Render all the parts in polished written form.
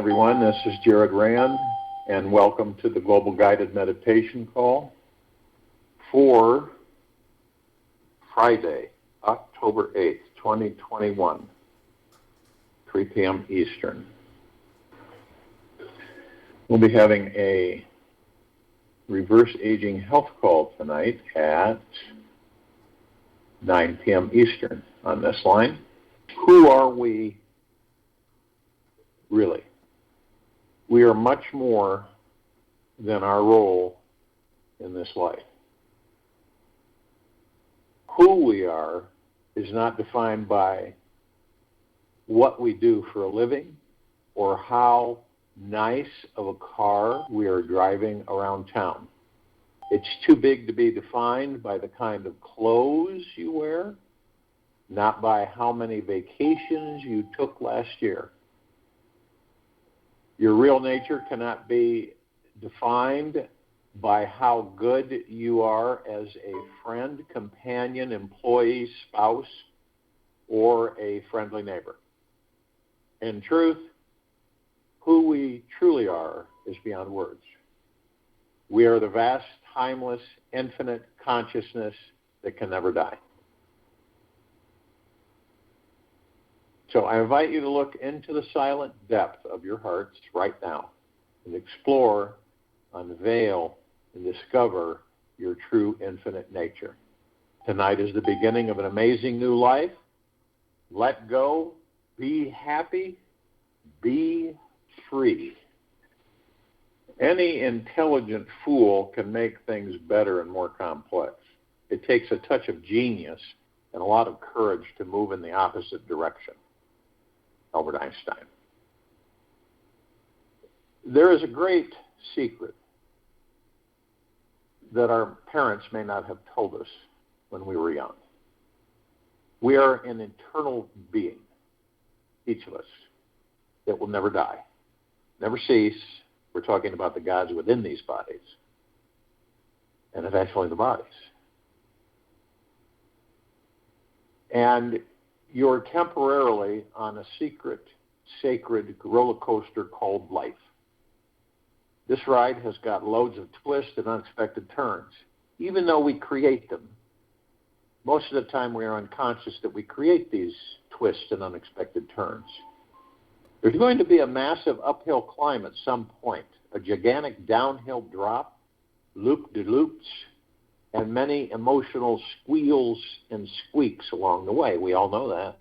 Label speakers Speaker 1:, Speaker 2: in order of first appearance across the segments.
Speaker 1: everyone. This is Jared Rand, and welcome to the Global Guided Meditation Call for Friday, October 8th, 2021, 3 p.m. Eastern. We'll be having a reverse aging health call tonight at 9 p.m. Eastern on this line. Who are we really? We are much more than our role in this life. Who we are is not defined by what we do for a living or how nice of a car we are driving around town. It's too big to be defined by the kind of clothes you wear, not by how many vacations you took last year. Your real nature cannot be defined by how good you are as a friend, companion, employee, spouse, or a friendly neighbor. In truth, who we truly are is beyond words. We are the vast, timeless, infinite consciousness that can never die. So I invite you to look into the silent depth of your hearts right now and explore, unveil, and discover your true infinite nature. Tonight is the beginning of an amazing new life. Let go, be happy, be free. Any intelligent fool can make things better and more complex. It takes a touch of genius and a lot of courage to move in the opposite direction. Albert Einstein. There is a great secret that our parents may not have told us when we were young. We are an eternal being, each of us, that will never die, never cease. We're talking about the gods within these bodies, and eventually the bodies. And you're temporarily on a secret, sacred roller coaster called life. This ride has got loads of twists and unexpected turns. Even though we create them, most of the time we are unconscious that we create these twists and unexpected turns. There's going to be a massive uphill climb at some point, a gigantic downhill drop, loop-de-loops, and many emotional squeals and squeaks along the way. We all know that.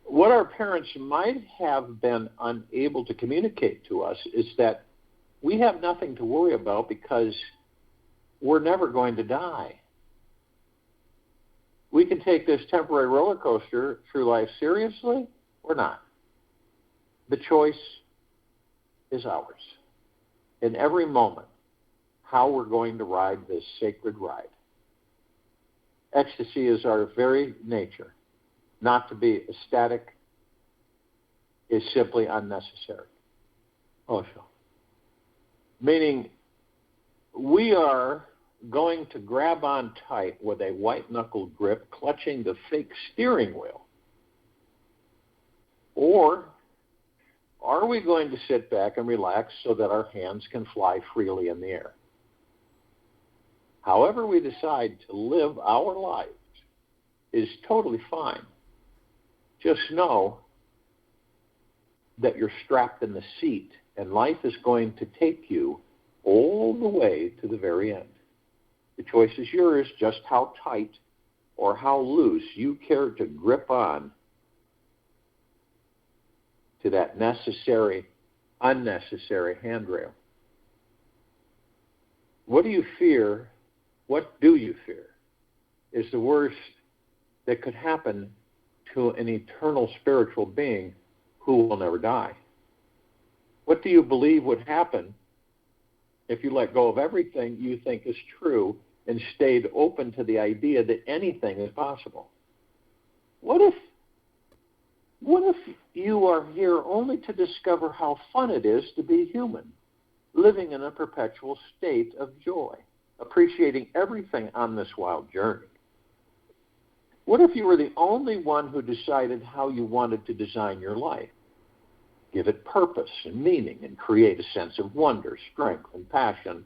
Speaker 1: What our parents might have been unable to communicate to us is that we have nothing to worry about because we're never going to die. We can take this temporary roller coaster through life seriously or not. The choice is ours. In every moment, how we're going to ride this sacred ride. Ecstasy is our very nature. Not to be ecstatic is simply unnecessary. Osho. Meaning, we are going to grab on tight with a white-knuckle grip, clutching the fake steering wheel. Or are we going to sit back and relax so that our hands can fly freely in the air? However we decide to live our lives is totally fine. Just know that you're strapped in the seat and life is going to take you all the way to the very end. The choice is yours, just how tight or how loose you care to grip on to that necessary, unnecessary handrail. What do you fear? What do you fear is the worst that could happen to an eternal spiritual being who will never die? What do you believe would happen if you let go of everything you think is true and stayed open to the idea that anything is possible? What if you are here only to discover how fun it is to be human, living in a perpetual state of joy, appreciating everything on this wild journey? What if you were the only one who decided how you wanted to design your life? Give it purpose and meaning and create a sense of wonder, strength, and passion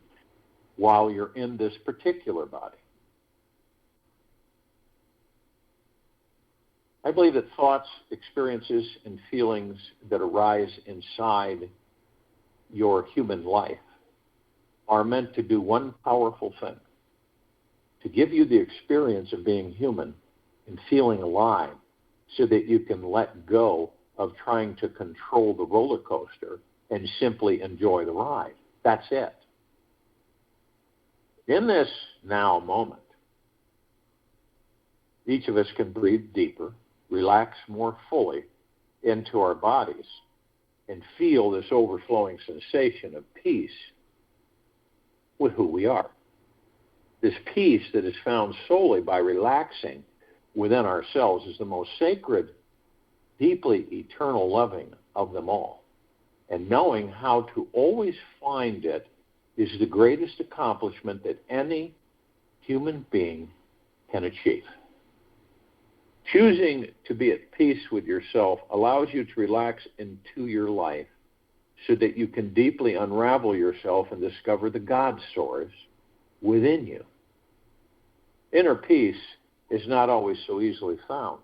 Speaker 1: while you're in this particular body. I believe that thoughts, experiences, and feelings that arise inside your human life are meant to do one powerful thing: to give you the experience of being human and feeling alive so that you can let go of trying to control the roller coaster and simply enjoy the ride. That's it. In this now moment, each of us can breathe deeper, relax more fully into our bodies, and feel this overflowing sensation of peace with who we are. This peace that is found solely by relaxing within ourselves is the most sacred, deeply eternal loving of them all. And knowing how to always find it is the greatest accomplishment that any human being can achieve. Choosing to be at peace with yourself allows you to relax into your life so that you can deeply unravel yourself and discover the God source within you. Inner peace is not always so easily found.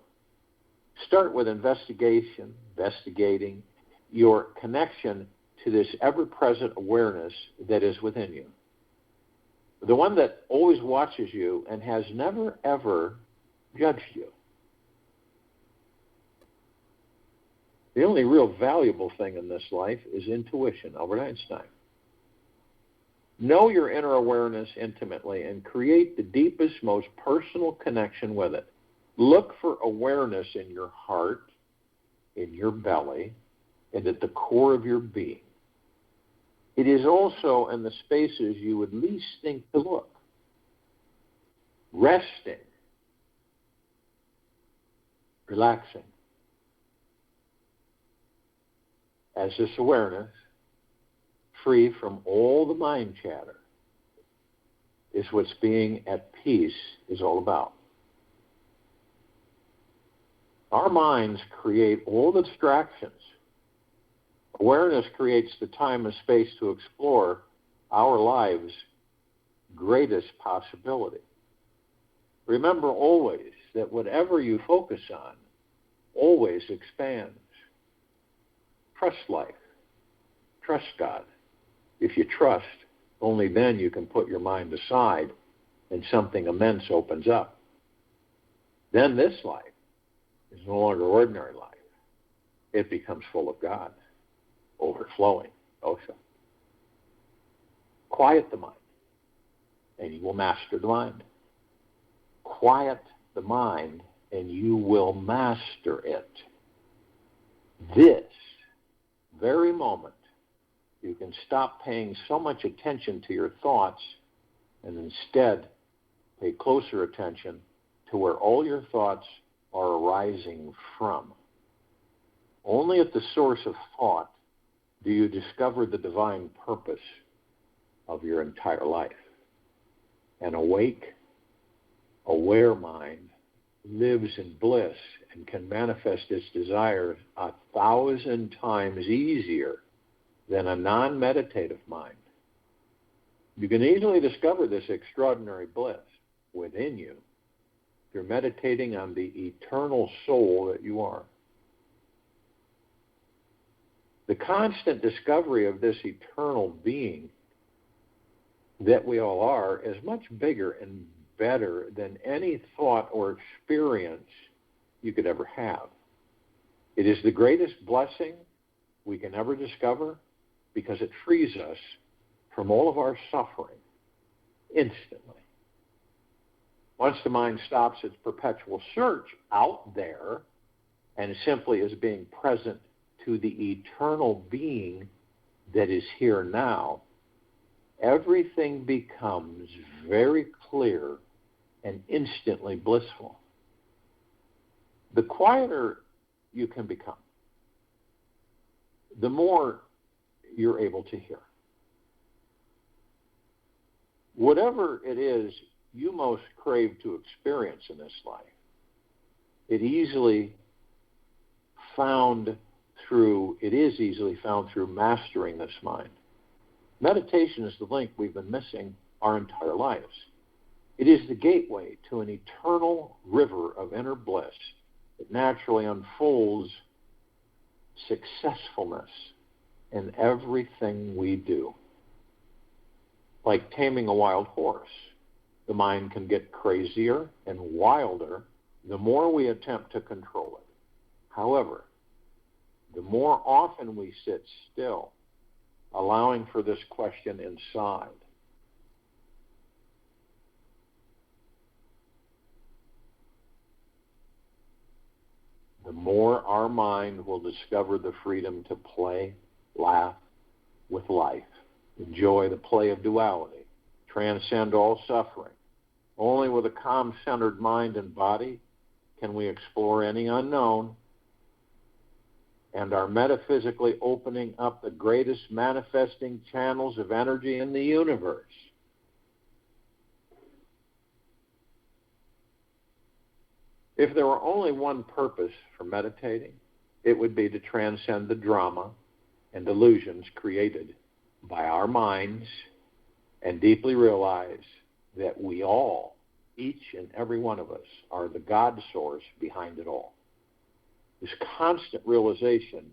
Speaker 1: Start with investigating your connection to this ever-present awareness that is within you. The one that always watches you and has never, ever judged you. The only real valuable thing in this life is intuition, Albert Einstein. Know your inner awareness intimately and create the deepest, most personal connection with it. Look for awareness in your heart, in your belly, and at the core of your being. It is also in the spaces you would least think to look. Resting, relaxing. As this awareness, free from all the mind chatter, is what being at peace is all about. Our minds create all the distractions. Awareness creates the time and space to explore our lives' greatest possibility. Remember always that whatever you focus on always expands. Trust life. Trust God. If you trust, only then you can put your mind aside and something immense opens up. Then this life is no longer ordinary life. It becomes full of God, overflowing. Osha. Quiet the mind, and you will master the mind. Quiet the mind, and you will master it. This very moment, you can stop paying so much attention to your thoughts and instead pay closer attention to where all your thoughts are arising from. Only at the source of thought do you discover the divine purpose of your entire life. An awake, aware mind lives in bliss and can manifest its desires 1,000 times easier than a non-meditative mind. You can easily discover this extraordinary bliss within you through meditating on the eternal soul that you are. The constant discovery of this eternal being that we all are is much bigger and better than any thought or experience you could ever have. It is the greatest blessing we can ever discover because it frees us from all of our suffering instantly. Once the mind stops its perpetual search out there and simply is being present to the eternal being that is here now, everything becomes very clear and instantly blissful. The quieter you can become, the more you're able to hear. Whatever it is you most crave to experience in this life, it is easily found through mastering this mind. Meditation is the link we've been missing our entire lives. It is the gateway to an eternal river of inner bliss that naturally unfolds successfulness in everything we do. Like taming a wild horse, the mind can get crazier and wilder the more we attempt to control it. However, the more often we sit still, allowing for this question inside, the more our mind will discover the freedom to play, laugh with life, enjoy the play of duality, transcend all suffering. Only with a calm, centered mind and body can we explore any unknown, and are metaphysically opening up the greatest manifesting channels of energy in the universe. If there were only one purpose for meditating, it would be to transcend the drama and illusions created by our minds and deeply realize that we all, each and every one of us, are the God source behind it all. This constant realization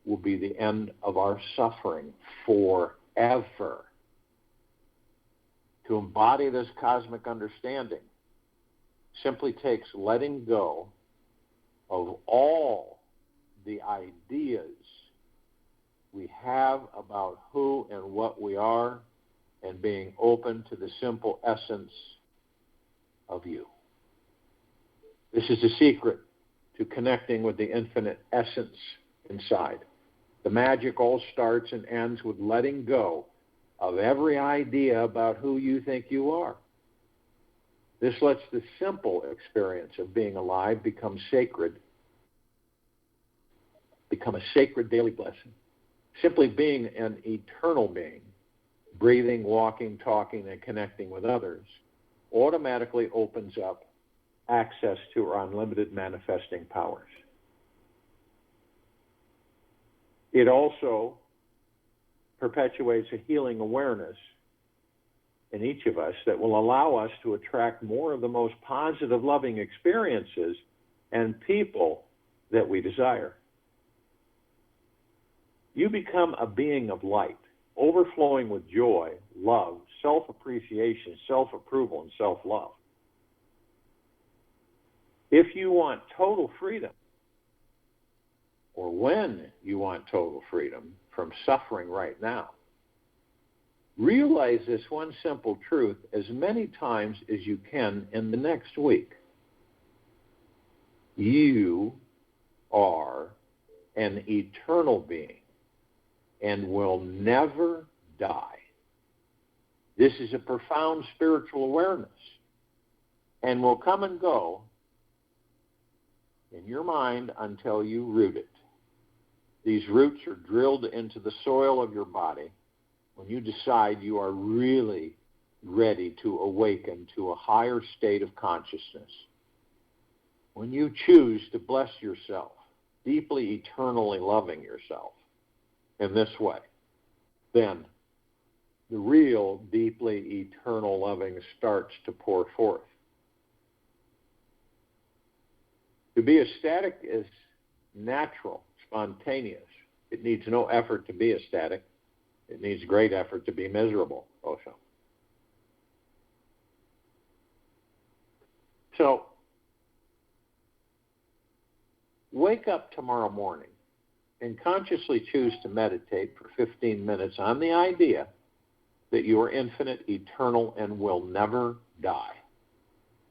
Speaker 1: will be the end of our suffering forever. To embody this cosmic understanding simply takes letting go of all the ideas we have about who and what we are, and being open to the simple essence of you. This is the secret to connecting with the infinite essence inside. The magic all starts and ends with letting go of every idea about who you think you are. This lets the simple experience of being alive become a sacred daily blessing. Simply being an eternal being, breathing, walking, talking, and connecting with others, automatically opens up access to our unlimited manifesting powers. It also perpetuates a healing awareness in each of us that will allow us to attract more of the most positive, loving experiences and people that we desire. You become a being of light, overflowing with joy, love, self-appreciation, self-approval, and self-love. If you want total freedom, or when you want total freedom from suffering right now, realize this one simple truth as many times as you can in the next week. You are an eternal being and will never die. This is a profound spiritual awareness and will come and go in your mind until you root it. These roots are drilled into the soil of your body when you decide you are really ready to awaken to a higher state of consciousness. When you choose to bless yourself, deeply, eternally loving yourself in this way, then the real, deeply, eternal loving starts to pour forth. To be ecstatic is natural, spontaneous. It needs no effort to be ecstatic. It needs great effort to be miserable, also. So, wake up tomorrow morning and consciously choose to meditate for 15 minutes on the idea that you are infinite, eternal, and will never die.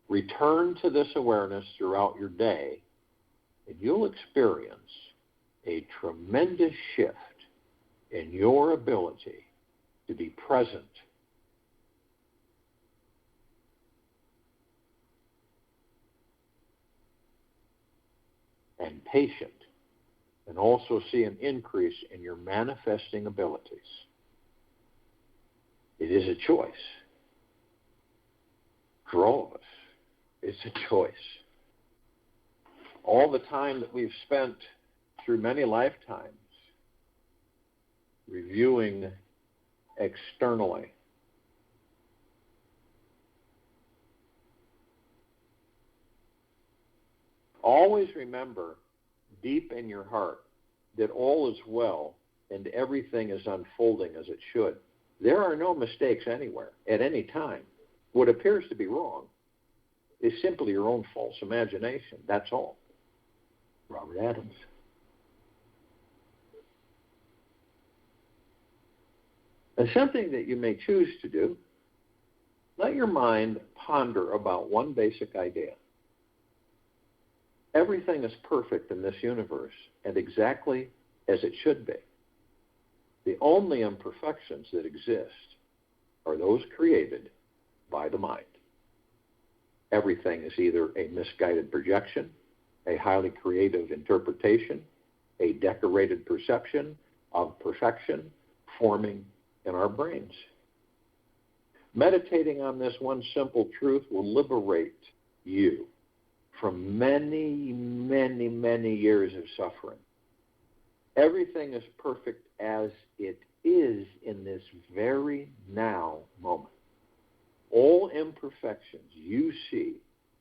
Speaker 1: Return to this awareness throughout your day, and you'll experience a tremendous shift in your ability to be present and patient, and also see an increase in your manifesting abilities. It is a choice. For all of us, it's a choice. All the time that we've spent through many lifetimes reviewing externally. Always remember deep in your heart that all is well and everything is unfolding as it should. There are no mistakes anywhere, at any time. What appears to be wrong is simply your own false imagination. That's all. Robert Adams. And something that you may choose to do, let your mind ponder about one basic idea. Everything is perfect in this universe and exactly as it should be. The only imperfections that exist are those created by the mind. Everything is either a misguided projection, a highly creative interpretation, a decorated perception of perfection forming in our brains. Meditating on this one simple truth will liberate you from many, many, many years of suffering. Everything is perfect as it is in this very now moment. All imperfections you see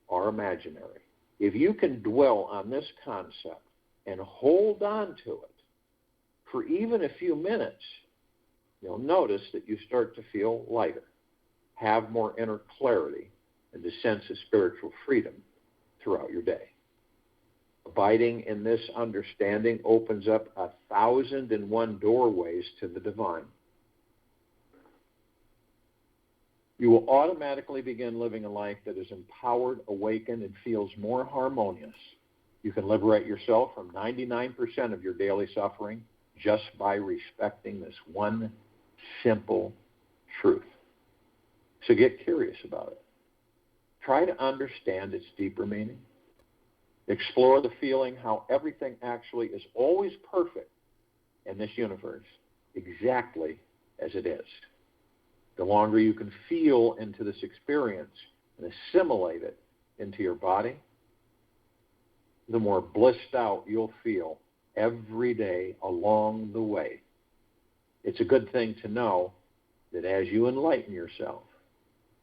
Speaker 1: are imaginary. If you can dwell on this concept and hold on to it for even a few minutes, you'll notice that you start to feel lighter, have more inner clarity, and a sense of spiritual freedom throughout your day. Abiding in this understanding opens up 1,001 doorways to the divine. You will automatically begin living a life that is empowered, awakened, and feels more harmonious. You can liberate yourself from 99% of your daily suffering just by respecting this one simple truth. So get curious about it. Try to understand its deeper meaning. Explore the feeling how everything actually is always perfect in this universe, exactly as it is. The longer you can feel into this experience and assimilate it into your body, the more blissed out you'll feel every day along the way. It's a good thing to know that as you enlighten yourself,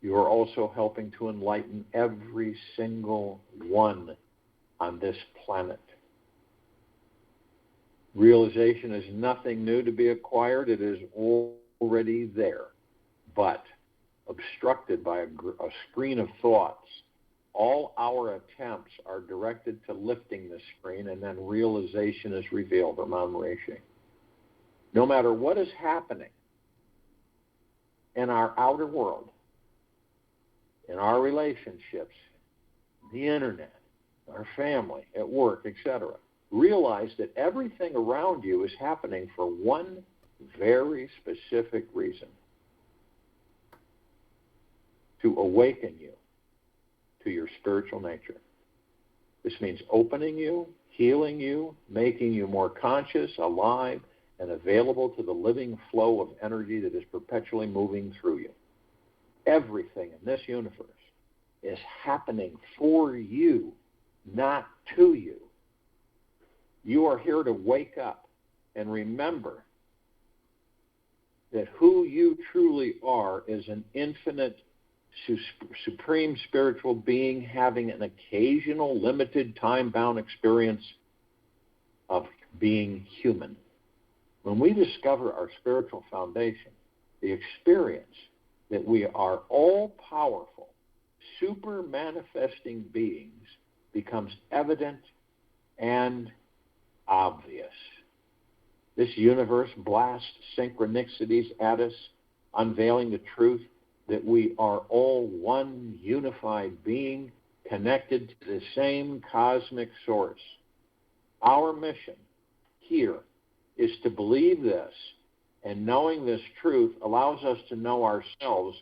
Speaker 1: you are also helping to enlighten every single one on this planet. Realization is nothing new to be acquired. It is already there, but obstructed by a screen of thoughts. All our attempts are directed to lifting the screen, and then realization is revealed, Ramon Murishi. No matter what is happening in our outer world, in our relationships, the internet, our family, at work, etc., realize that everything around you is happening for one very specific reason: to awaken you to your spiritual nature. This means opening you, healing you, making you more conscious, alive, and available to the living flow of energy that is perpetually moving through you. Everything in this universe is happening for you, not to you. You are here to wake up and remember that who you truly are is an infinite, supreme spiritual being having an occasional, limited, time-bound experience of being human. When we discover our spiritual foundation, the experience that we are all-powerful, super-manifesting beings becomes evident and obvious. This universe blasts synchronicities at us, unveiling the truth that we are all one unified being connected to the same cosmic source. Our mission here is to believe this, and knowing this truth allows us to know ourselves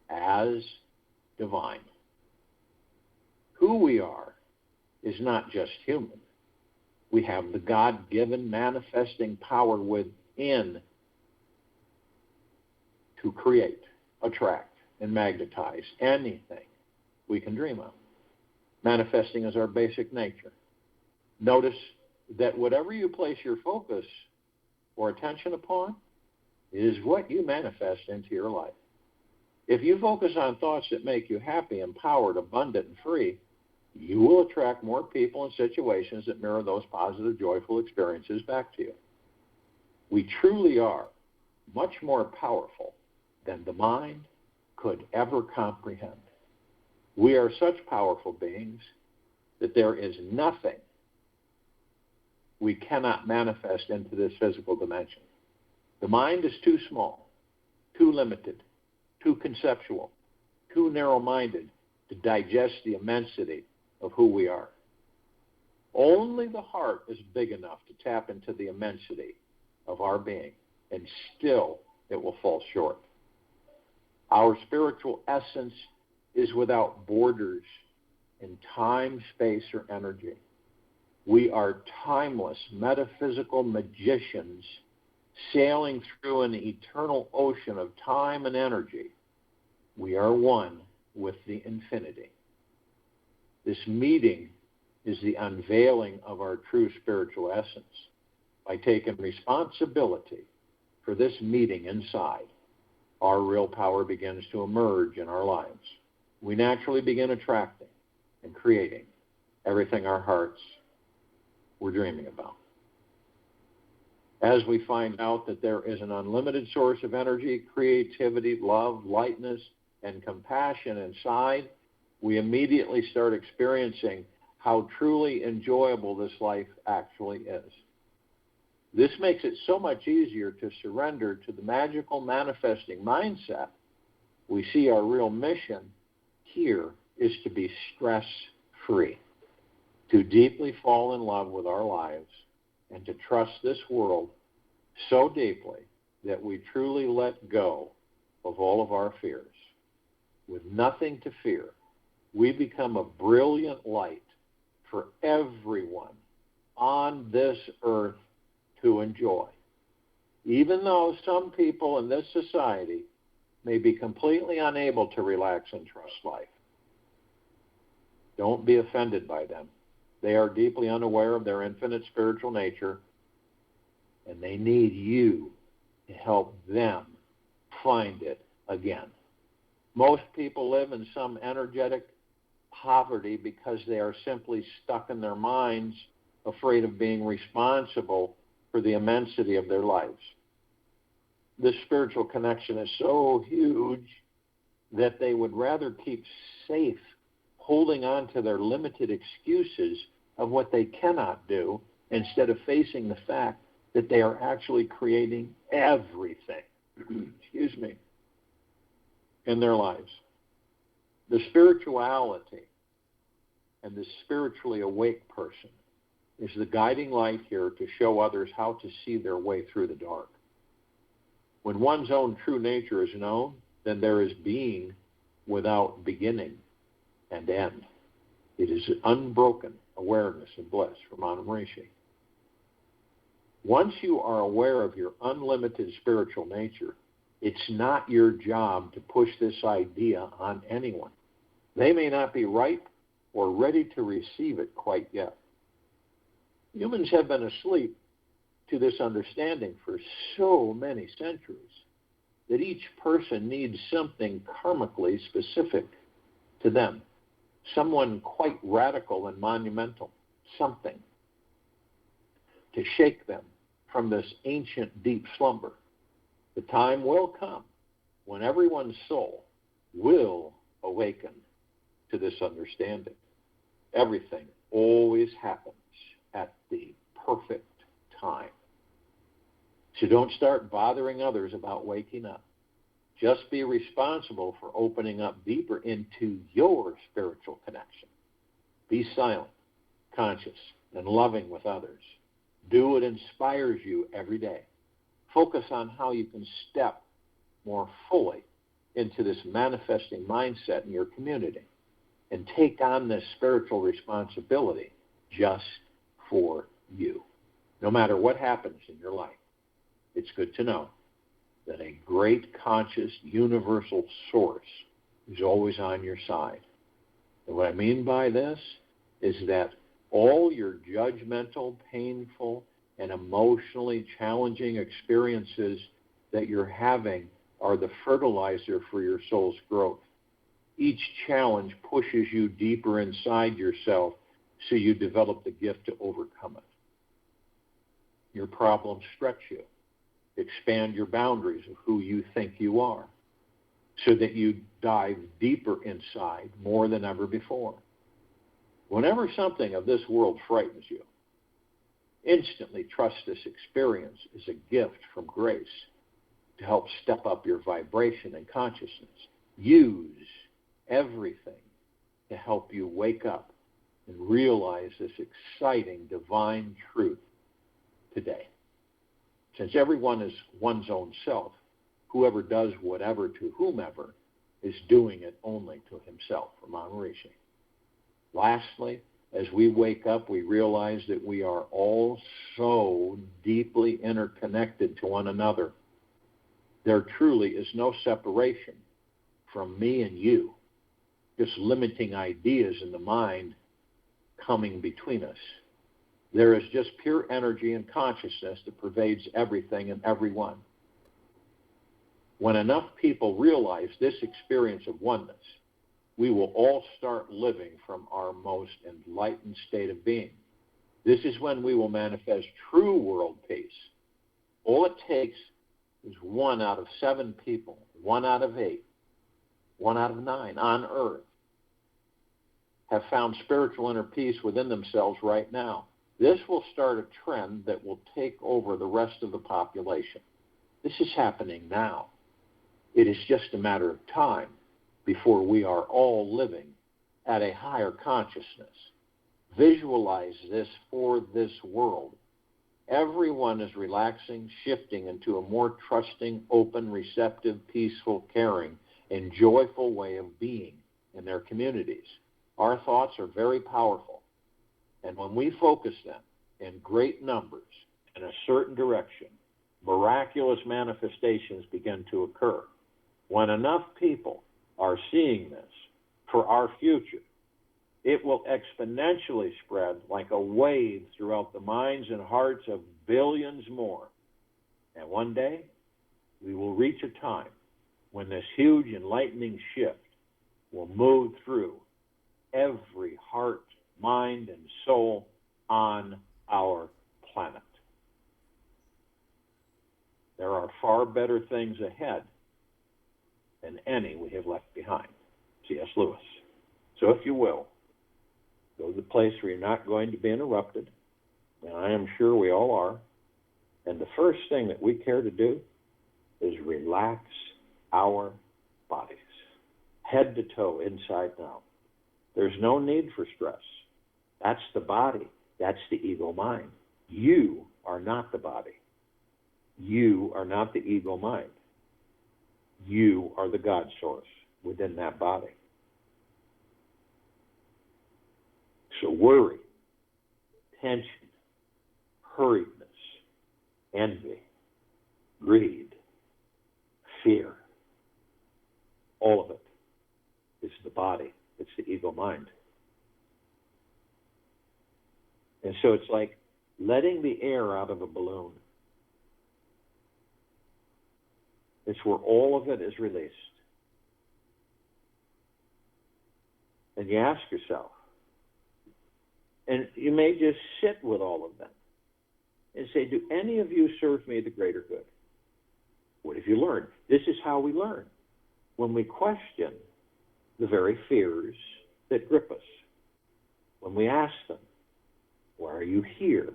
Speaker 1: as divine. Who we are is not just human. We have the God-given manifesting power within to create, attract, and magnetize anything we can dream of. Manifesting is our basic nature. Notice that whatever you place your focus or attention upon is what you manifest into your life. If you focus on thoughts that make you happy, empowered, abundant, and free, you will attract more people and situations that mirror those positive, joyful experiences back to you. We truly are much more powerful than the mind could ever comprehend. We are such powerful beings that there is nothing we cannot manifest into this physical dimension. The mind is too small, too limited, too conceptual, too narrow-minded to digest the immensity of who we are. Only the heart is big enough to tap into the immensity of our being, and still it will fall short. Our spiritual essence is without borders in time, space, or energy. We are timeless metaphysical magicians sailing through an eternal ocean of time and energy. We are one with the infinity. This meeting is the unveiling of our true spiritual essence. By taking responsibility for this meeting inside, our real power begins to emerge in our lives. We naturally begin attracting and creating everything our hearts were dreaming about. As we find out that there is an unlimited source of energy, creativity, love, lightness, and compassion inside, we immediately start experiencing how truly enjoyable this life actually is. This makes it so much easier to surrender to the magical manifesting mindset. We see our real mission here is to be stress-free, to deeply fall in love with our lives, and to trust this world so deeply that we truly let go of all of our fears. With nothing to fear, we become a brilliant light for everyone on this earth to enjoy. Even though some people in this society may be completely unable to relax and trust life, don't be offended by them. They are deeply unaware of their infinite spiritual nature, and they need you to help them find it again. Most people live in some energetic poverty because they are simply stuck in their minds, afraid of being responsible for the immensity of their lives. This spiritual connection is so huge that they would rather keep safe, holding on to their limited excuses of what they cannot do, instead of facing the fact that they are actually creating everything, in their lives. The spirituality and the spiritually awake person is the guiding light here to show others how to see their way through the dark. When one's own true nature is known, then there is being without beginning and end. It is unbroken awareness and bliss from Anna Maharishi. Once you are aware of your unlimited spiritual nature, it's not your job to push this idea on anyone. They may not be ripe or ready to receive it quite yet. Humans have been asleep to this understanding for so many centuries that each person needs something karmically specific to them, someone quite radical and monumental, something to shake them from this ancient deep slumber. The time will come when everyone's soul will awaken to this understanding. Everything always happens at the perfect time. So don't start bothering others about waking up. Just be responsible for opening up deeper into your spiritual connection. Be silent, conscious, and loving with others. Do what inspires you every day. Focus on how you can step more fully into this manifesting mindset in your community and take on this spiritual responsibility just for you. No matter what happens in your life, it's good to know that a great conscious universal source is always on your side. And what I mean by this is that All your judgmental, painful, and emotionally challenging experiences that you're having are the fertilizer for your soul's growth. Each challenge pushes you deeper inside yourself so you develop the gift to overcome it. Your problems stretch you, expand your boundaries of who you think you are, so that you dive deeper inside more than ever before. Whenever something of this world frightens you, instantly trust this experience is a gift from grace to help step up your vibration and consciousness. Use everything to help you wake up and realize this exciting divine truth today. Since everyone is one's own self, whoever does whatever to whomever is doing it only to himself, Ramon Rishi. Lastly, as we wake up, we realize that we are all so deeply interconnected to one another. There truly is no separation from me and you, just limiting ideas in the mind coming between us. There is just pure energy and consciousness that pervades everything and everyone. When enough people realize this experience of oneness, we will all start living from our most enlightened state of being. This is when we will manifest true world peace. All it takes is 1 out of 7 people, 1 out of 8, 1 out of 9 on Earth have found spiritual inner peace within themselves right now. This will start a trend that will take over the rest of the population. This is happening now. It is just a matter of time before we are all living at a higher consciousness. Visualize this for this world. Everyone is relaxing, shifting into a more trusting, open, receptive, peaceful, caring, and joyful way of being in their communities. Our thoughts are very powerful, and when we focus them in great numbers in a certain direction, miraculous manifestations begin to occur. When enough people are seeing this for our future, it will exponentially spread like a wave throughout the minds and hearts of billions more. And one day, we will reach a time when this huge enlightening shift will move through every heart, mind, and soul on our planet. There are far better things ahead than any we have left behind. C.S. Lewis. So if you will, go to the place where you're not going to be interrupted, and I am sure we all are, and the first thing that we care to do is relax our bodies, head to toe, inside and out. There's no need for stress. That's the body. That's the ego mind. You are not the body. You are not the ego mind. You are the God source within that body. So worry, tension, hurriedness, envy, greed, fear, all of it is the body. It's the ego mind. And so it's like letting the air out of a balloon. It's where all of it is released. And you ask yourself, and you may just sit with all of them and say, do any of you serve me the greater good? What have you learned? This is how we learn. When we question the very fears that grip us. When we ask them, why are you here?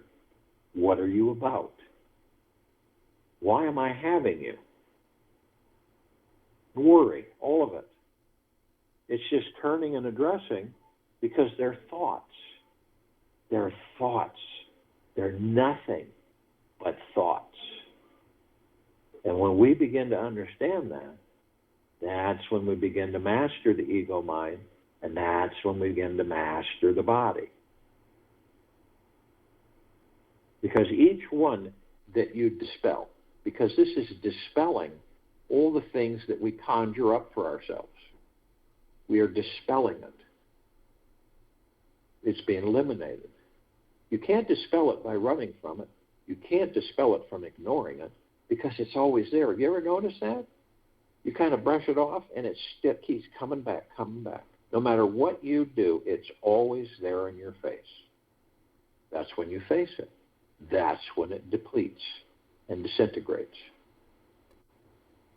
Speaker 1: What are you about? Why am I having you? Worry, all of it. It's just turning and addressing because they're thoughts. They're thoughts. They're nothing but thoughts. And when we begin to understand that, that's when we begin to master the ego mind, and that's when we begin to master the body. Because each one that you dispel, because this is dispelling all the things that we conjure up for ourselves. We are dispelling it. It's being eliminated. You can't dispel it by running from it. You can't dispel it from ignoring it because it's always there. Have you ever noticed that? You kind of brush it off and it still keeps coming back, coming back. No matter what you do, it's always there in your face. That's when you face it. That's when it depletes and disintegrates.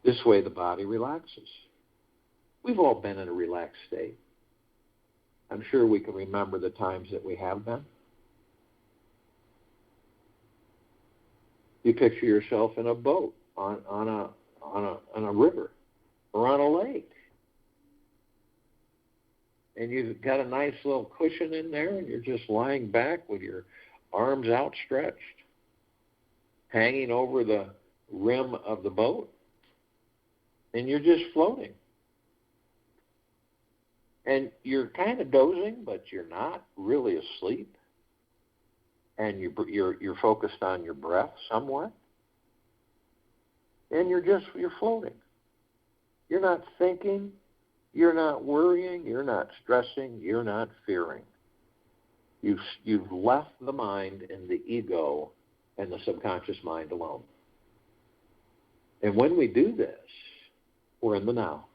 Speaker 1: This way the body relaxes. We've all been in a relaxed state. I'm sure we can remember the times that we have been. You picture yourself in a boat on a river or on a lake. And you've got a nice little cushion in there and you're just lying back with your arms outstretched, hanging over the rim of the boat. And you're just floating. And you're kind of dozing, but you're not really asleep. And you're focused on your breath somewhat. And you're floating. You're not thinking, you're not worrying, you're not stressing, you're not fearing. You've left the mind and the ego and the subconscious mind alone. And when we do this, we're in the now.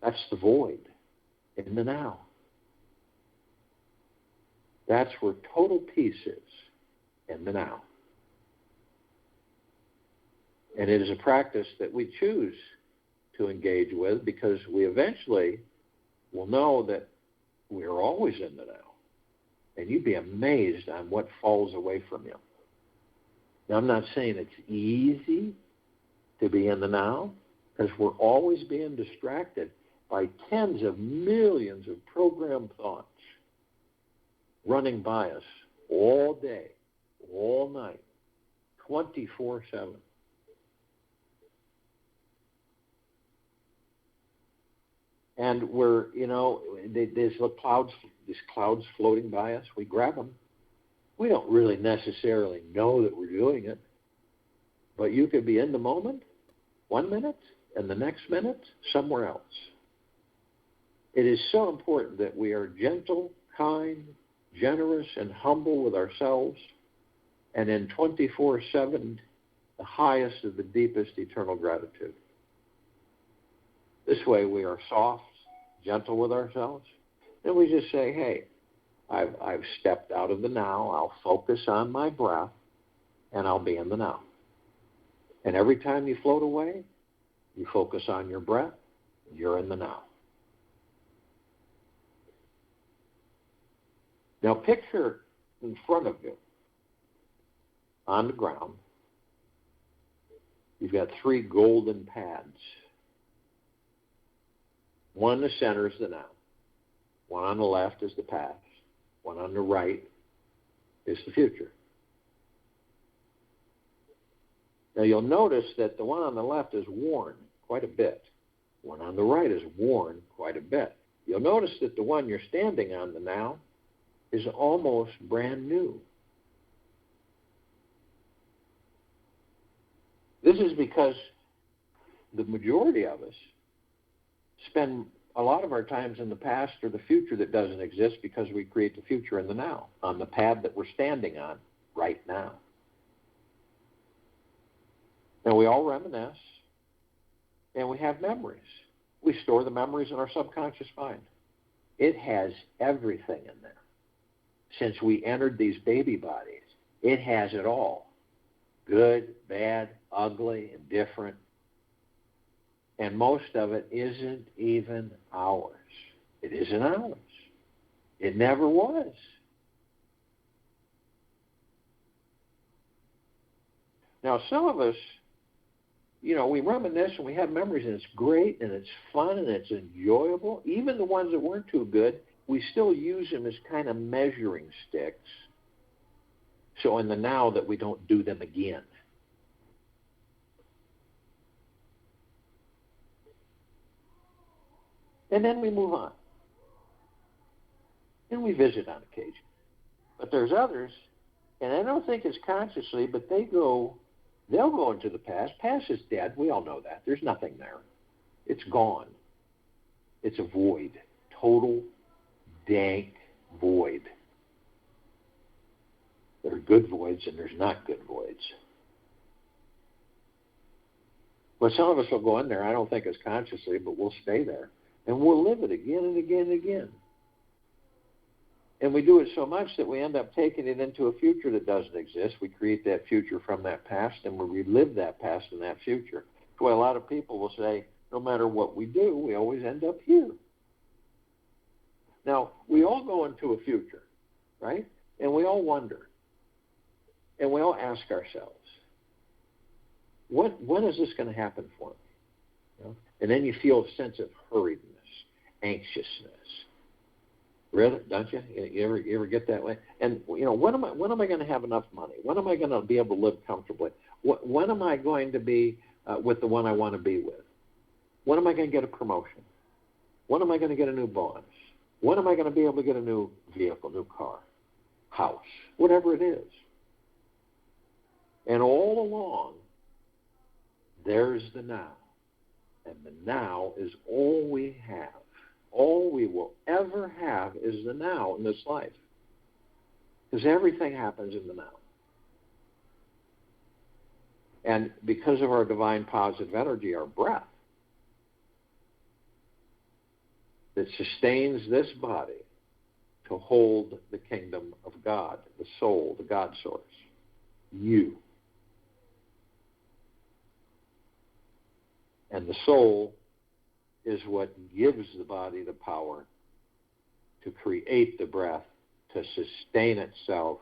Speaker 1: That's the void, in the now. That's where total peace is, in the now. And it is a practice that we choose to engage with because we eventually will know that we're always in the now. And you'd be amazed on what falls away from you. Now, I'm not saying it's easy to be in the now because we're always being distracted by tens of millions of programmed thoughts running by us all day, all night, 24/7. And we're, there's clouds floating by us. We grab them. We don't really necessarily know that we're doing it. But you could be in the moment, 1 minute, and the next minute, somewhere else. It is so important that we are gentle, kind, generous, and humble with ourselves, and in 24/7, the highest of the deepest eternal gratitude. This way we are soft, gentle with ourselves, and we just say, hey, I've stepped out of the now, I'll focus on my breath, and I'll be in the now. And every time you float away, you focus on your breath, you're in the now. Now picture in front of you, on the ground, you've got 3 golden pads. One in the center is the now. One on the left is the past. One on the right is the future. Now you'll notice that the one on the left is worn quite a bit. One on the right is worn quite a bit. You'll notice that the one you're standing on, the now, is almost brand new. This is because the majority of us spend a lot of our times in the past or the future that doesn't exist because we create the future in the now, on the pad that we're standing on right now. Now we all reminisce, and we have memories. We store the memories in our subconscious mind. It has everything in there. Since we entered these baby bodies, it has it all. Good, bad, ugly, indifferent. And most of it isn't even ours. It isn't ours. It never was. Now, some of us, we reminisce and we have memories, and it's great, and it's fun, and it's enjoyable. Even the ones that weren't too good, we still use them as kind of measuring sticks. So in the now that we don't do them again. And then we move on. And we visit on occasion. But there's others, and I don't think it's consciously, but they'll go into the past. Past is dead. We all know that. There's nothing there. It's gone. It's a void. Total, dank void. There are good voids and there's not good voids. But some of us will go in there, I don't think it's consciously, but we'll stay there. And we'll live it again and again and again. And we do it so much that we end up taking it into a future that doesn't exist. We create that future from that past, and we relive that past and that future. That's why a lot of people will say, no matter what we do, we always end up here. Now, we all go into a future, right? And we all wonder. And we all ask ourselves, when is this going to happen for me? You know? And then you feel a sense of hurriedness, anxiousness. Really? Don't you? You ever get that way? And, you know, when am I going to have enough money? When am I going to be able to live comfortably? When am I going to be with the one I want to be with? When am I going to get a promotion? When am I going to get a new bonus? When am I going to be able to get a new vehicle, new car, house, whatever it is? And all along, there's the now. And the now is all we have. All we will ever have is the now in this life. Because everything happens in the now. And because of our divine positive energy, our breath, that sustains this body to hold the kingdom of God, the soul, the God source, you. And the soul is what gives the body the power to create the breath, to sustain itself,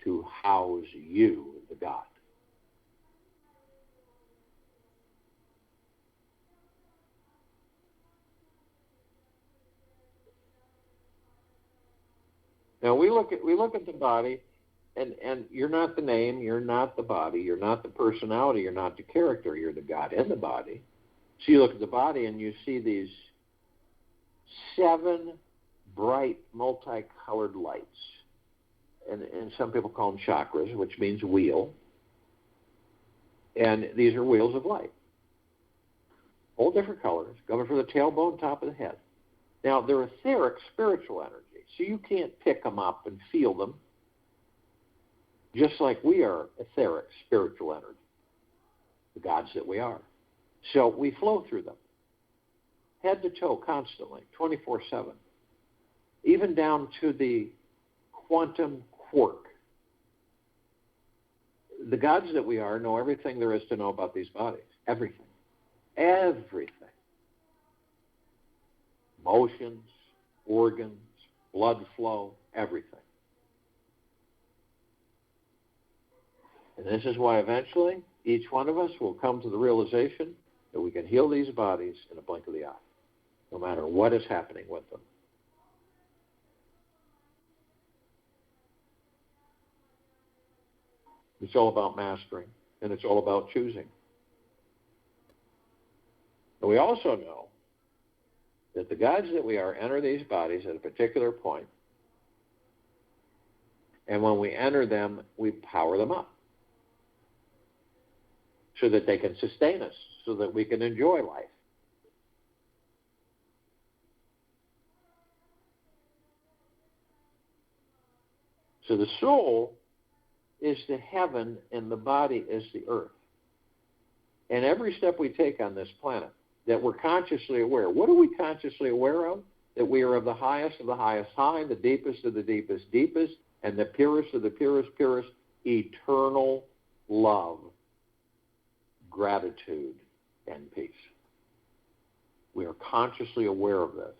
Speaker 1: to house you, the God. Now we look at the body, and you're not the name, you're not the body, you're not the personality, you're not the character, you're the God in the body. So you look at the body and you see these 7 bright, multicolored lights. And some people call them chakras, which means wheel. And these are wheels of light. All different colors, coming from the tailbone, top of the head. Now, they're etheric spiritual energy, so you can't pick them up and feel them, just like we are etheric spiritual energy, the gods that we are. So we flow through them, head to toe, constantly, 24/7, even down to the quantum quark. The gods that we are know everything there is to know about these bodies, everything, everything. Motions, organs, blood flow, everything. And this is why eventually each one of us will come to the realization that we can heal these bodies in a blink of the eye, no matter what is happening with them. It's all about mastering, and it's all about choosing. And we also know that the gods that we are enter these bodies at a particular point, and when we enter them, we power them up so that they can sustain us, so that we can enjoy life. So the soul is the heaven and the body is the earth. And every step we take on this planet, that we're consciously aware. What are we consciously aware of? That we are of the highest high, the deepest of the deepest, and the purest of the purest, eternal love, gratitude, and peace. We are consciously aware of this.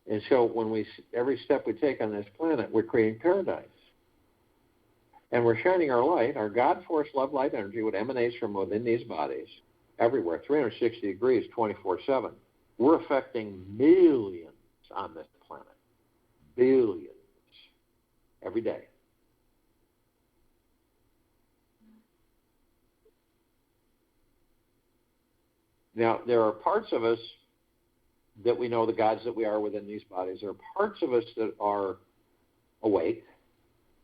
Speaker 1: And so when every step we take on this planet, we're creating paradise. And we're shining our light, our God force love light energy, what emanates from within these bodies, everywhere, 360 degrees, 24/7. We're affecting millions on this planet. Billions. Every day. Now, there are parts of us that we know the gods that we are within these bodies. There are parts of us that are awake,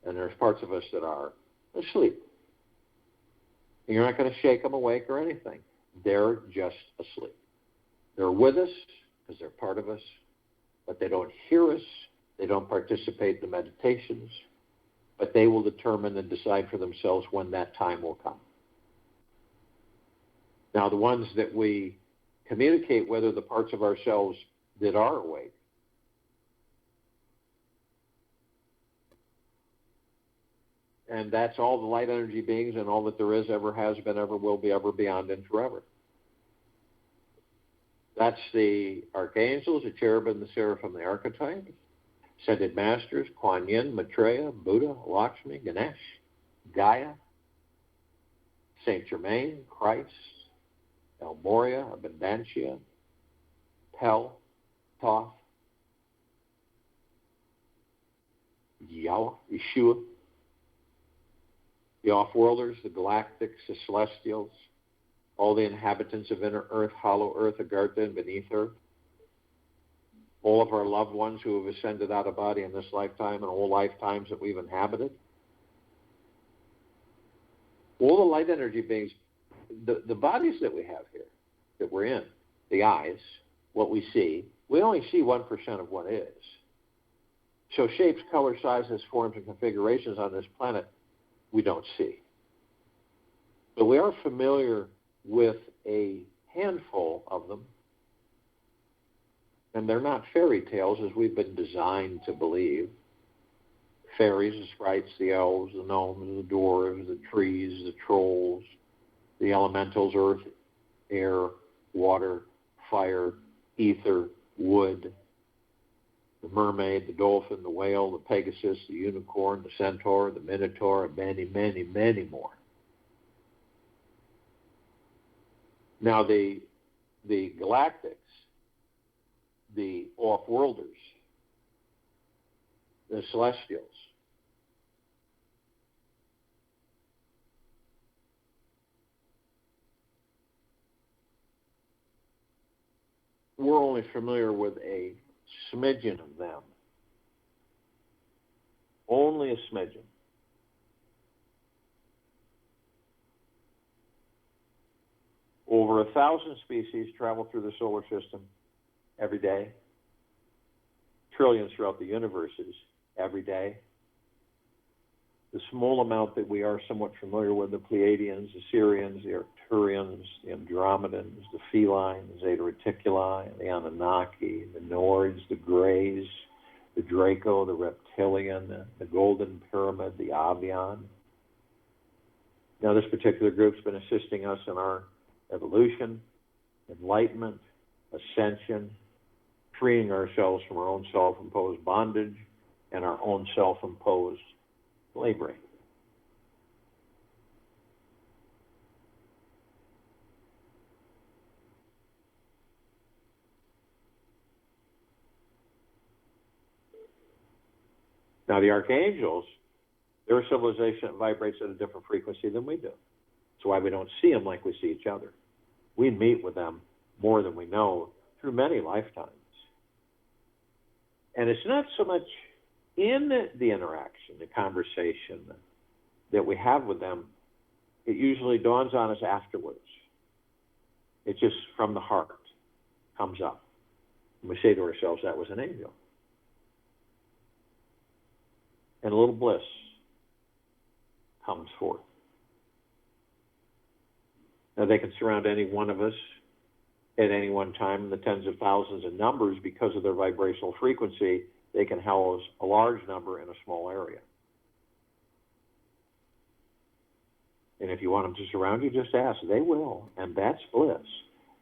Speaker 1: and there's parts of us that are asleep. And you're not going to shake them awake or anything. They're just asleep. They're with us because they're part of us, but they don't hear us. They don't participate in the meditations, but they will determine and decide for themselves when that time will come. Now, the ones that we communicate with are the parts of ourselves that are awake. And that's all the light energy beings and all that there is, ever has been, ever will be, ever beyond, and forever. That's the archangels, the cherubim, the seraphim, the archetype, ascended masters, Kuan Yin, Maitreya, Buddha, Lakshmi, Ganesh, Gaia, Saint Germain, Christ, El Moria, Abundantia, Pel, Thoth, Yahweh, Yeshua, the off-worlders, the galactics, the celestials, all the inhabitants of inner earth, hollow earth, Agartha, and beneath earth, all of our loved ones who have ascended out of body in this lifetime and all lifetimes that we've inhabited, all the light energy beings, the bodies that we have here, that we're in, the eyes, what we see, we only see 1% of what is. So shapes, color, sizes, forms, and configurations on this planet we don't see. But we are familiar with a handful of them, and they're not fairy tales as we've been designed to believe. Fairies, the sprites, the elves, the gnomes, the dwarves, the trees, the trolls, the elementals, earth, air, water, fire, ether, wood, the mermaid, the dolphin, the whale, the pegasus, the unicorn, the centaur, the minotaur, and many, many, many more. Now, the galactics, the off-worlders, the celestials, we're only familiar with a smidgen of them. Only a smidgen. Over 1,000 species travel through the solar system every day. Trillions throughout the universes every day. The small amount that we are somewhat familiar with, the Pleiadians, the Sirians, the Arcturians, the Andromedans, the Felines, the Zeta Reticuli, the Anunnaki, the Nords, the Greys, the Draco, the Reptilian, the Golden Pyramid, the Avian. Now, this particular group's been assisting us in our evolution, enlightenment, ascension, freeing ourselves from our own self-imposed bondage and our own self-imposed slavery. Now, the archangels, their civilization vibrates at a different frequency than we do. That's why we don't see them like we see each other. We meet with them more than we know through many lifetimes. And it's not so much in the interaction, the conversation that we have with them, it usually dawns on us afterwards. It just from the heart comes up. And we say to ourselves, that was an angel. And a little bliss comes forth. Now, they can surround any one of us at any one time in the tens of thousands of numbers because of their vibrational frequency. They can house a large number in a small area. And if you want them to surround you, just ask. They will, and that's bliss.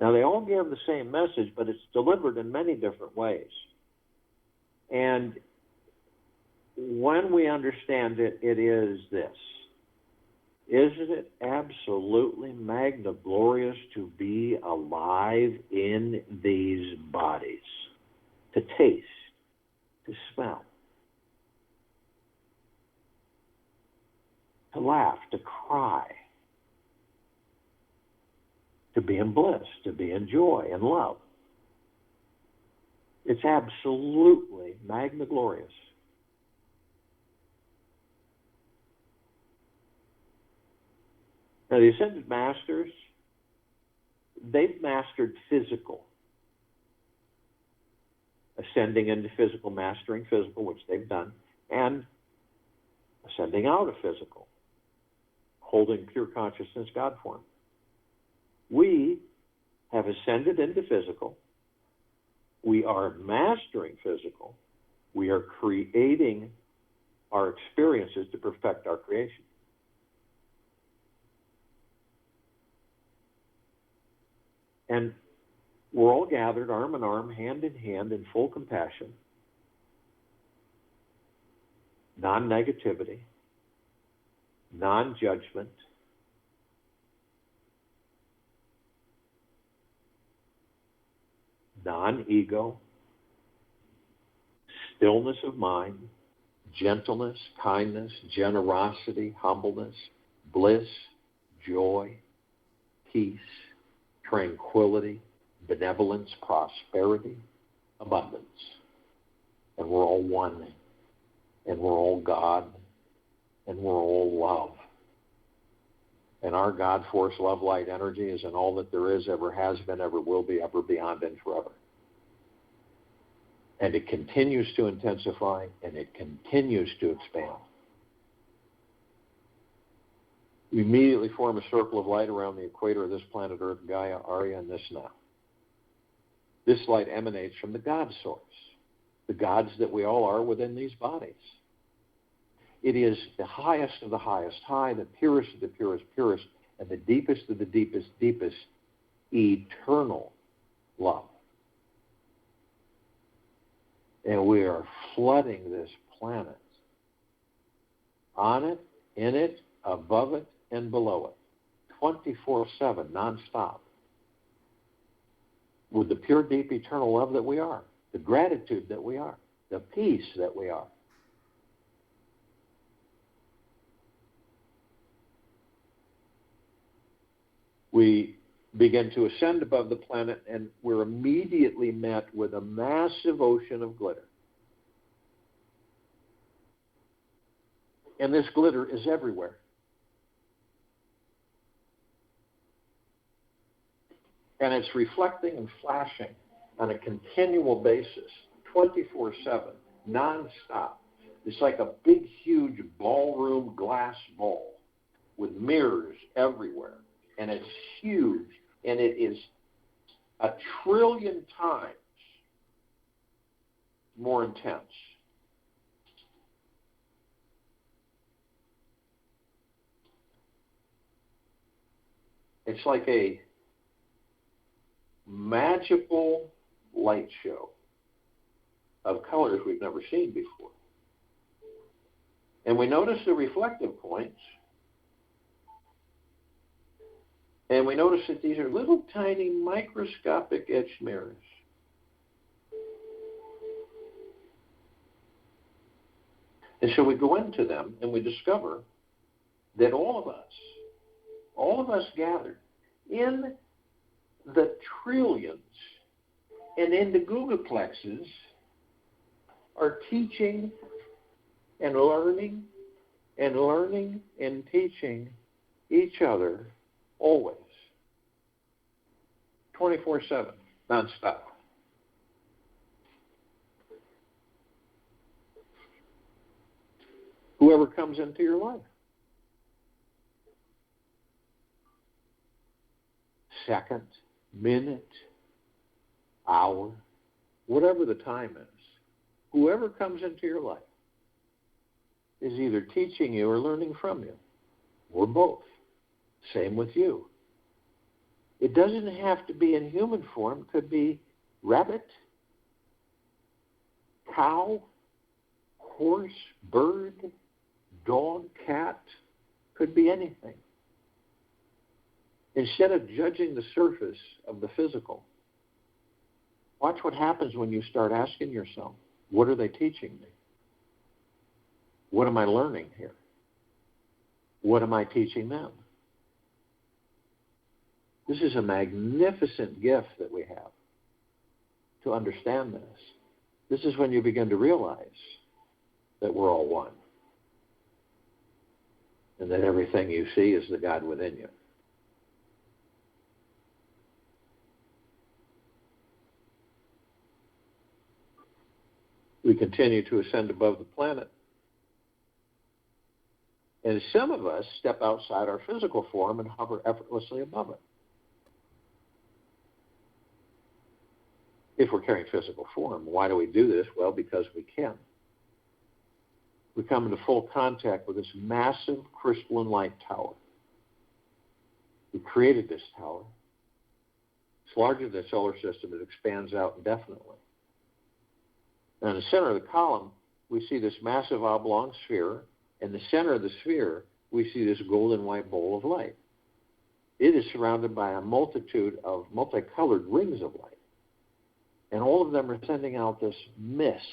Speaker 1: Now, they all give the same message, but it's delivered in many different ways. And when we understand it, it is this. Isn't it absolutely magniglorious to be alive in these bodies? To taste, to smell, to laugh, to cry, to be in bliss, to be in joy and love. It's absolutely magniglorious. Now, the Ascended Masters, they've mastered physical ascending into physical, mastering physical, which they've done, and ascending out of physical, holding pure consciousness God form. We have ascended into physical. We are mastering physical. We are creating our experiences to perfect our creation. And we're all gathered arm in arm, hand in hand, in full compassion, non-negativity, non-judgment, non-ego, stillness of mind, gentleness, kindness, generosity, humbleness, bliss, joy, peace, tranquility, benevolence, prosperity, abundance. And we're all one, and we're all God, and we're all love. And our God, force, love, light, energy is in all that there is, ever has been, ever will be, ever beyond, and forever. And it continues to intensify, and it continues to expand. We immediately form a circle of light around the equator of this planet Earth, Gaia, Arya, and this now. This light emanates from the God source, the gods that we all are within these bodies. It is the highest of the highest high, the purest of the purest purest, and the deepest of the deepest deepest eternal love. And we are flooding this planet, on it, in it, above it, and below it, 24/7, nonstop, with the pure, deep, eternal love that we are, the gratitude that we are, the peace that we are. We begin to ascend above the planet, and we're immediately met with a massive ocean of glitter. And this glitter is everywhere. And it's reflecting and flashing on a continual basis, 24/7, nonstop. It's like a big, huge ballroom glass ball with mirrors everywhere. And it's huge, and it is 1 trillion times more intense. It's like a magical light show of colors we've never seen before. And we notice the reflective points. And we notice that these are little tiny microscopic etched mirrors. And so we go into them and we discover that all of us gathered in the trillions and in the googleplexes are teaching and learning and teaching each other always, 24/7, nonstop. Whoever comes into your life. Second, minute, hour, whatever the time is, whoever comes into your life is either teaching you or learning from you, or both. Same with you. It doesn't have to be in human form. It could be rabbit, cow, horse, bird, dog, cat. Could be anything. Instead of judging the surface of the physical, watch what happens when you start asking yourself, what are they teaching me? What am I learning here? What am I teaching them? This is a magnificent gift that we have to understand this. This is when you begin to realize that we're all one and that everything you see is the God within you. We continue to ascend above the planet. And some of us step outside our physical form and hover effortlessly above it. If we're carrying physical form, why do we do this? Well, because we can. We come into full contact with this massive crystalline light tower. We created this tower. It's larger than the solar system. It expands out indefinitely. Now, in the center of the column, we see this massive oblong sphere. In the center of the sphere, we see this golden white bowl of light. It is surrounded by a multitude of multicolored rings of light. And all of them are sending out this mist,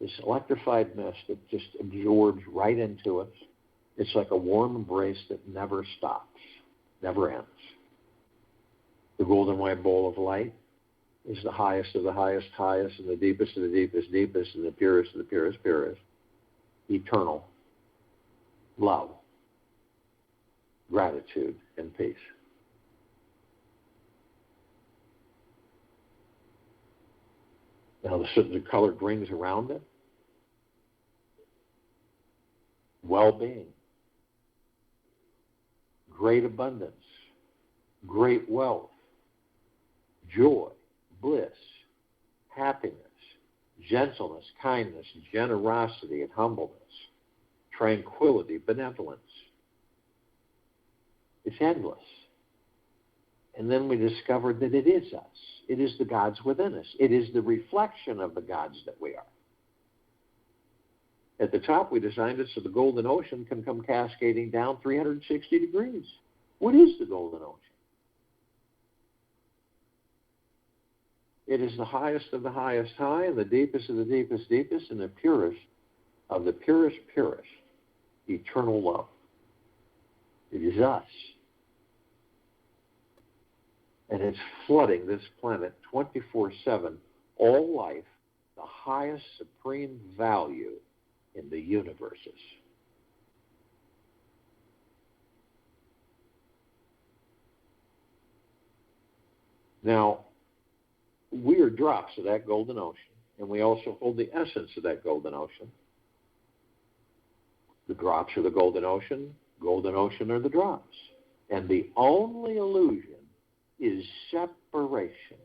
Speaker 1: this electrified mist that just absorbs right into us. It's like a warm embrace that never stops, never ends. The golden white bowl of light is the highest of the highest, highest, and the deepest of the deepest, deepest, and the purest of the purest, purest. Eternal love, gratitude, and peace. Now, the colored rings around it, well-being, great abundance, great wealth, joy, bliss, happiness, gentleness, kindness, generosity, and humbleness, tranquility, benevolence. It's endless. And then we discovered that it is us. It is the gods within us. It is the reflection of the gods that we are. At the top, we designed it so the golden ocean can come cascading down 360 degrees. What is the golden ocean? It is the highest of the highest high, and the deepest of the deepest deepest, and the purest of the purest purest, eternal love. It is us. And it's flooding this planet 24/7, all life, the highest supreme value in the universes. Now, we are drops of that golden ocean, and we also hold the essence of that golden ocean. The drops are the golden ocean are the drops. And the only illusion is separation.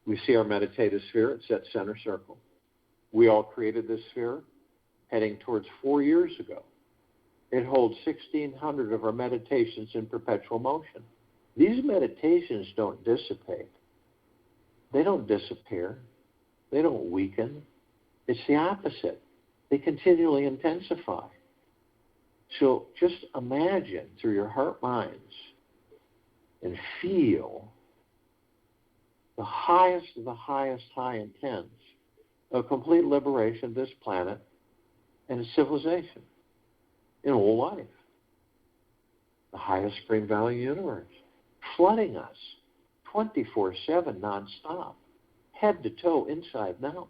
Speaker 1: We see our meditative sphere at set center circle. We all created this sphere heading towards 4 years ago. It holds 1,600 of our meditations in perpetual motion. These meditations don't dissipate. They don't disappear. They don't weaken. It's the opposite. They continually intensify. So just imagine through your heart minds and feel the highest of the highest high intense of complete liberation of this planet and its civilization in all life. The highest supreme value universe, flooding us 24/7 nonstop, head to toe, inside and out.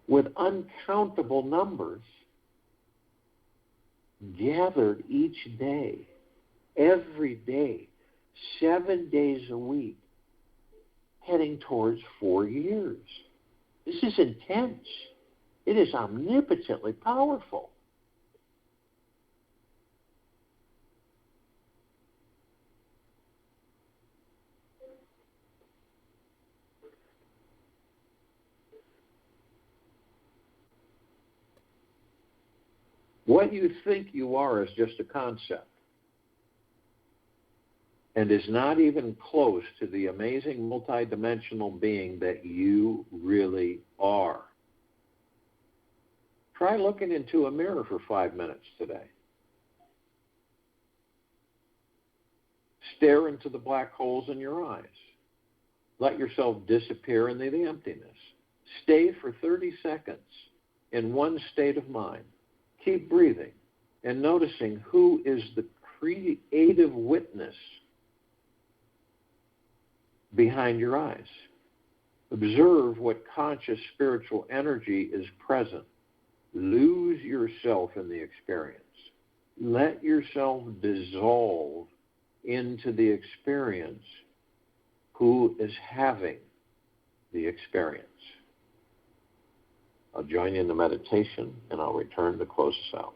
Speaker 1: With uncountable numbers gathered each day, every day, 7 days a week, heading towards 4 years. This is intense. It is omnipotently powerful. What you think you are is just a concept and is not even close to the amazing multidimensional being that you really are. Try looking into a mirror for 5 minutes today. Stare into the black holes in your eyes. Let yourself disappear into the emptiness. Stay for 30 seconds in one state of mind. Keep breathing and noticing who is the creative witness behind your eyes. Observe what conscious spiritual energy is present. Lose yourself in the experience. Let yourself dissolve into the experience who is having the experience. I'll join you in the meditation, and I'll return to close us out.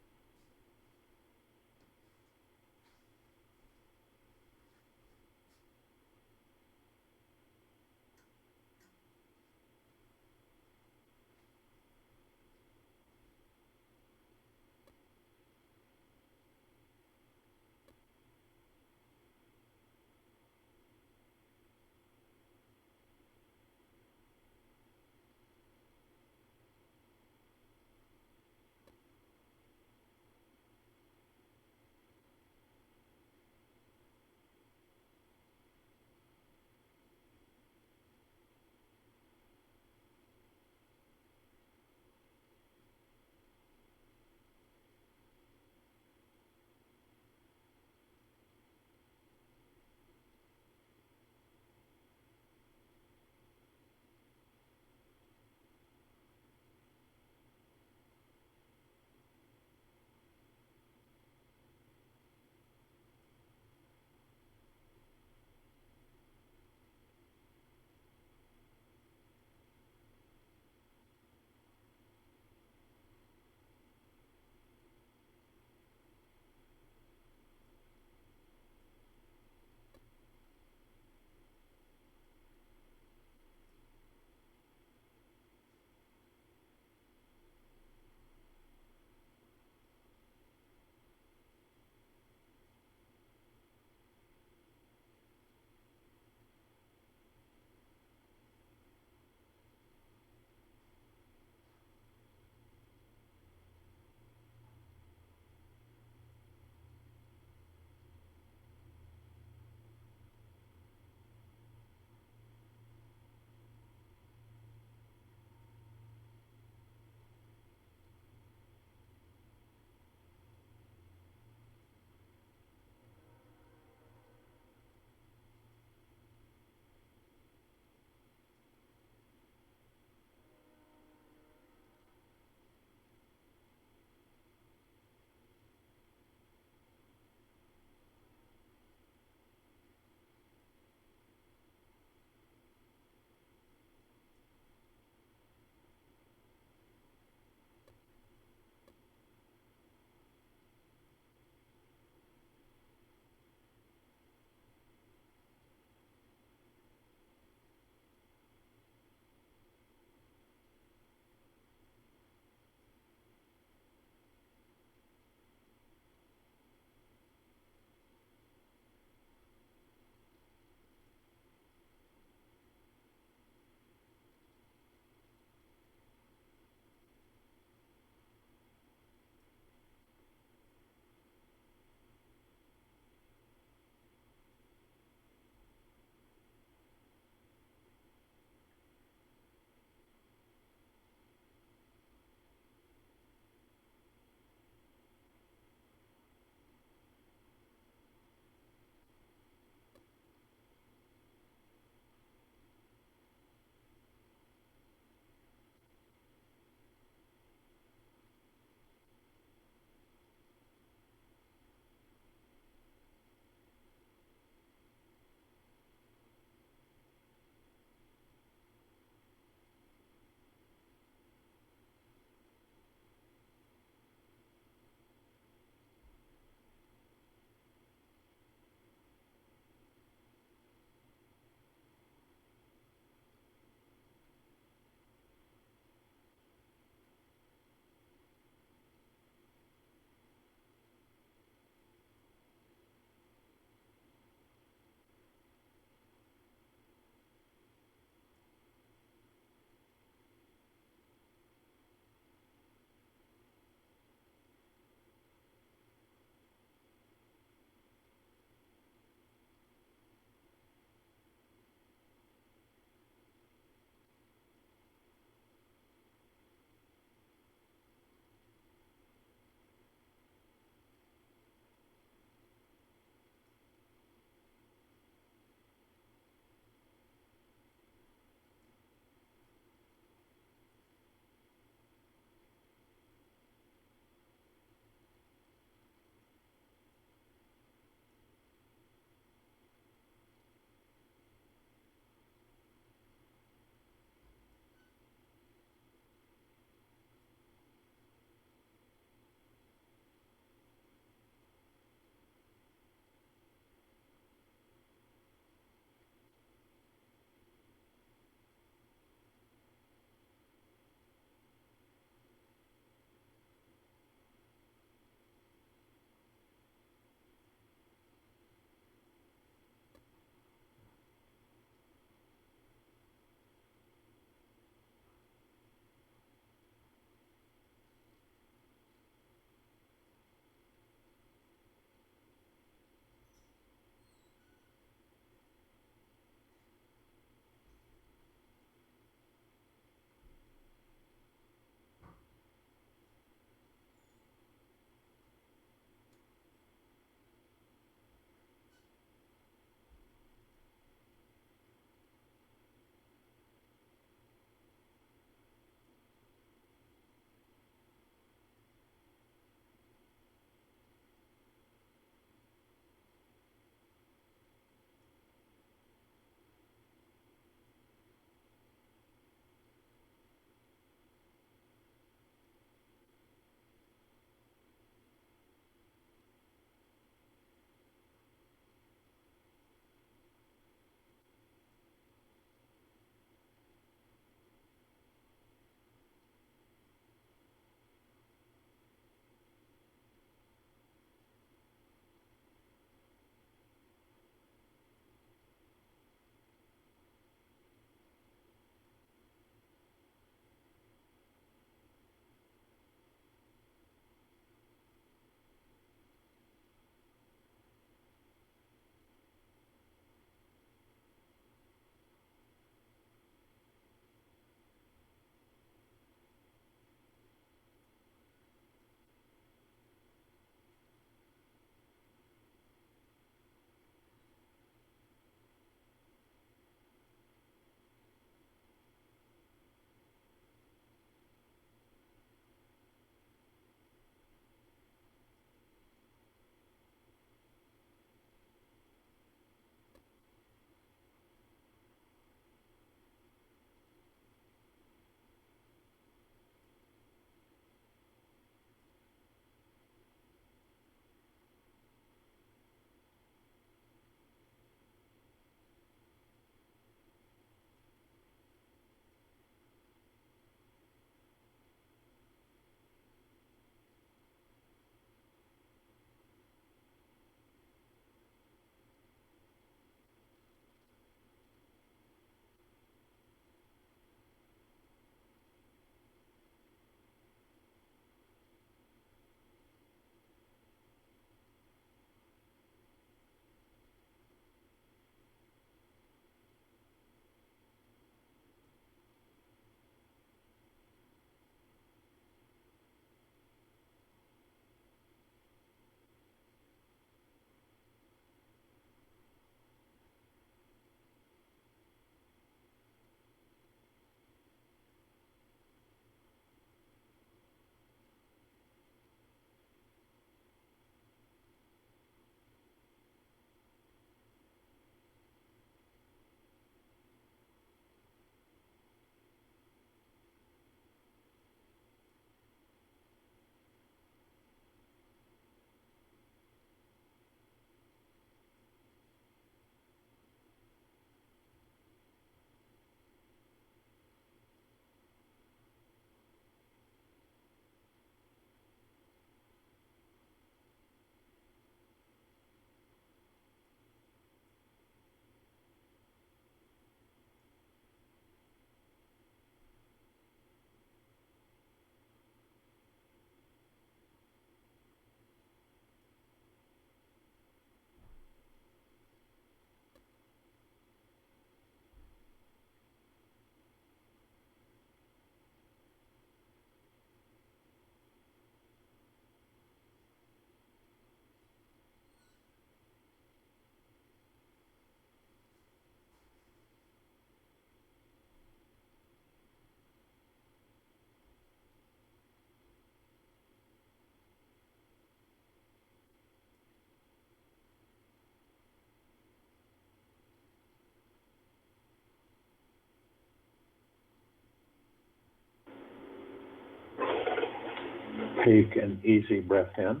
Speaker 1: Take an easy breath in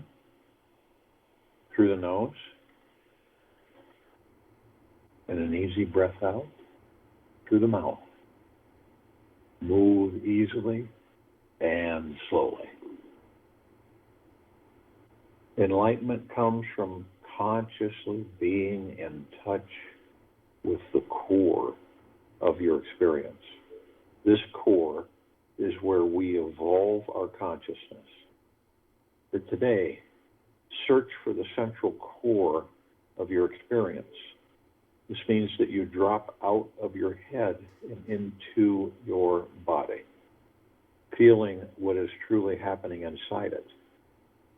Speaker 1: through the nose and an easy breath out through the mouth. Move easily and slowly. Enlightenment comes from consciously being in touch with the core of your experience. This core is where we evolve our consciousness. For today, search for the central core of your experience. This means that you drop out of your head and into your body, feeling what is truly happening inside it.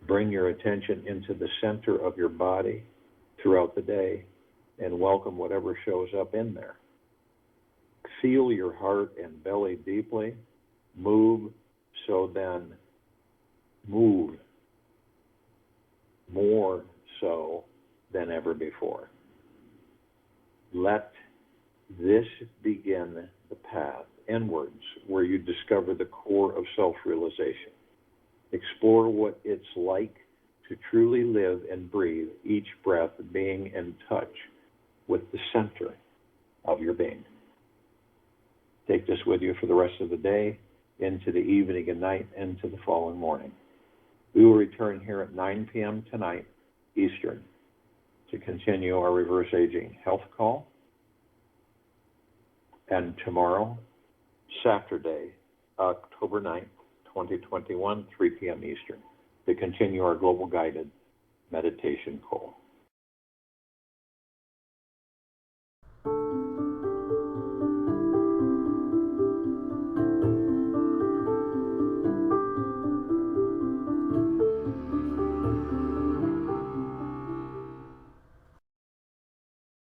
Speaker 1: Bring your attention into the center of your body throughout the day and welcome whatever shows up in there. Feel your heart and belly deeply. Move more so than ever before. Let this begin the path inwards where you discover the core of self-realization. Explore what it's like to truly live and breathe each breath, being in touch with the center of your being. Take this with you for the rest of the day, into the evening and night, into the following morning. We will return here at 9 p.m. tonight, Eastern, to continue our reverse aging health call. And tomorrow, Saturday, October 9th, 2021, 3 p.m. Eastern, to continue our global guided meditation call.